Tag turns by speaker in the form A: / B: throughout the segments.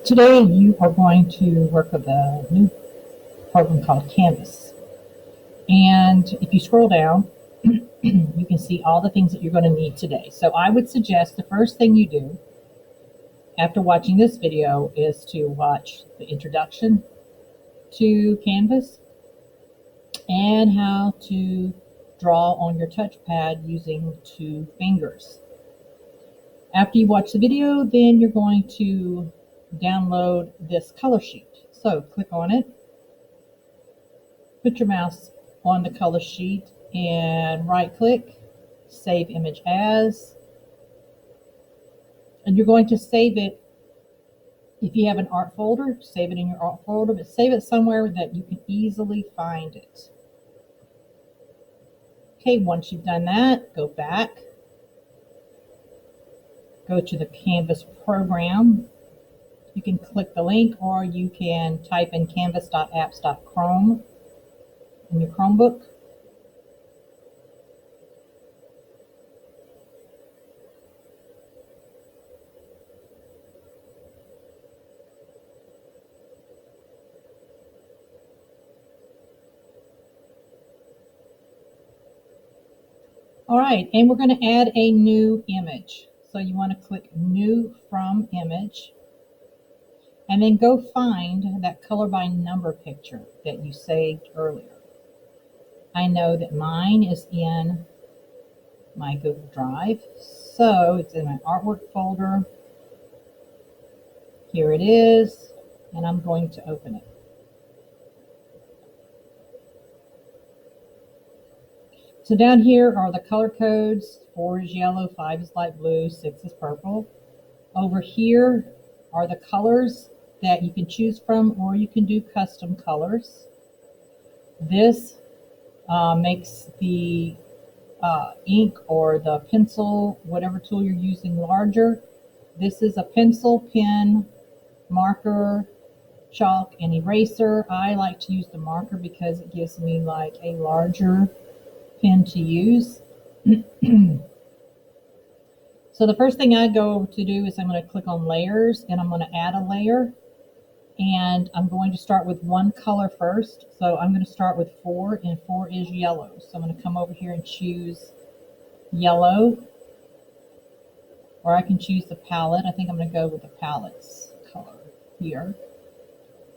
A: Today you are going to work with a new program called Canvas. And if you scroll down, you can see all the things that you're going to need today. So I would suggest the first thing you do after watching this video is to watch the introduction to Canvas and how to draw on your touchpad using 2 fingers. After you watch the video, then you're going to download this color sheet. So click on it. Put your mouse on the color sheet and right click, save image as, and you're going to save it. If you have an art folder, save it in your art folder, but save it somewhere that you can easily find it. Okay, once you've done that, go back, go to the Canvas program. You can click the link or you can type in canvas.apps.chrome in your Chromebook. All right, and we're going to add a new image. So you want to click New from Image, and then go find that color by number picture that you saved earlier. I know that mine is in my Google Drive, so it's in my artwork folder. Here it is, and I'm going to open it. So down here are the color codes. 4 is yellow, 5 is light blue, 6 is purple. Over here are the colors that you can choose from, or you can do custom colors. This makes the ink or the pencil, whatever tool you're using, larger. This is a pencil, pen, marker, chalk, and eraser. I like to use the marker because it gives me like a larger pen to use. So the first thing I go to do is I'm going to click on layers and I'm going to add a layer, and I'm going to start with one color first. So I'm going to start with 4, and 4 is yellow. So I'm going to come over here and choose yellow, or I can choose the palette. I think I'm going to go with the palette's color here.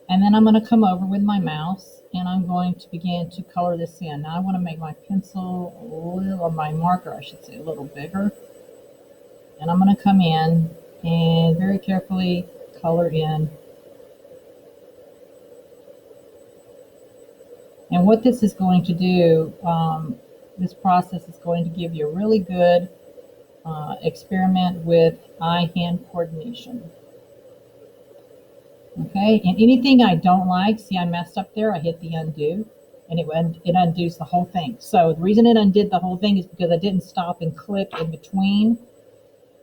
A: And then I'm going to come over with my mouse and I'm going to begin to color this in. Now I want to make my pencil a little, or my marker I should say, a little bigger. And I'm going to come in and very carefully color in. And what this is going to do, this process is going to give you a really good experiment with eye-hand coordination. Okay, and anything I don't like, see I messed up there, I hit the undo, and it undoes the whole thing. So the reason it undid the whole thing is because I didn't stop and click in between.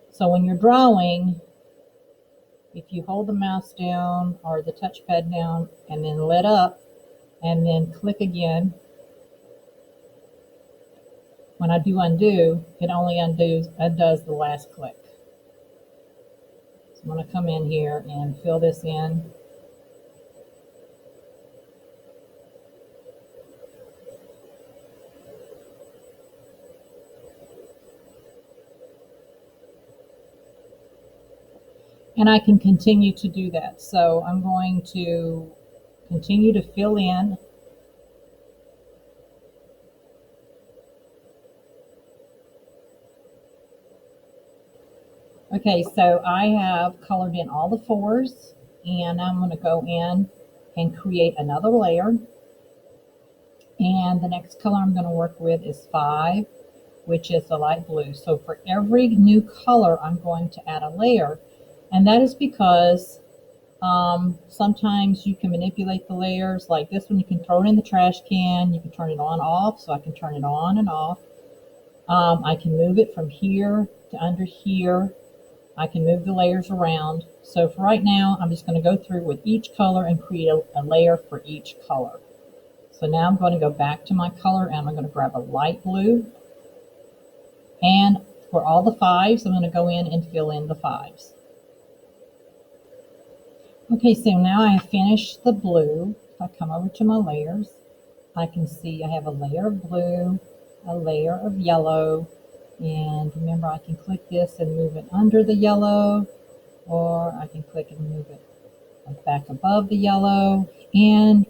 A: So when you're drawing, if you hold the mouse down or the touchpad down and then let up and then click again, when I do undo, it only undoes the last click. So I'm going to come in here and fill this in. And I can continue to do that. So I'm going to continue to fill in. Okay, so I have colored in all the 4s, and I'm going to go in and create another layer. And the next color I'm going to work with is 5, which is the light blue. So for every new color, I'm going to add a layer. And that is because sometimes you can manipulate the layers. Like this one, you can throw it in the trash can. You can turn it on, off. So I can turn it on and off. I can move it from here to under here. I can move the layers around. So for right now, I'm just going to go through with each color and create a layer for each color. So now I'm going to go back to my color and I'm going to grab a light blue. And for all the 5s, I'm going to go in and fill in the 5s. Okay, so now I have finished the blue. If I come over to my layers, I can see I have a layer of blue, a layer of yellow, and remember I can click this and move it under the yellow, or I can click and move it back above the yellow, and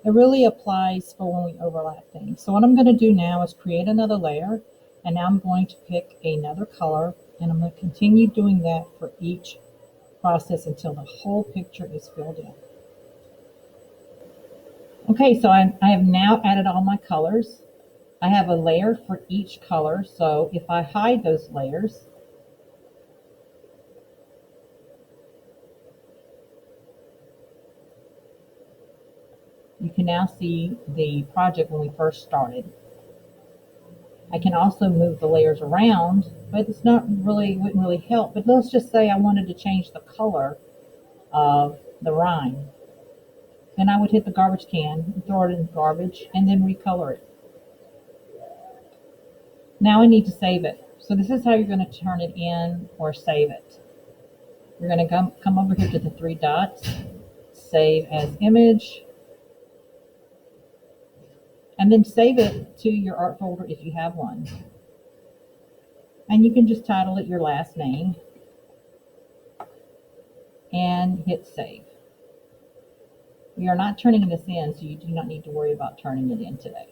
A: it really applies for when we overlap things. So what I'm going to do now is create another layer, and now I'm going to pick another color, and I'm going to continue doing that for each process until the whole picture is filled in. Okay, so I have now added all my colors. I have a layer for each color, so if I hide those layers, you can now see the project when we first started. I can also move the layers around, but it's not really, wouldn't really help. But let's just say I wanted to change the color of the rind. Then I would hit the garbage can, throw it in the garbage, and then recolor it. Now I need to save it. So this is how you're going to turn it in or save it. You're going to come over here to the three dots, save as image, and then save it to your art folder if you have one. And you can just title it your last name and hit save. We are not turning this in, so you do not need to worry about turning it in today.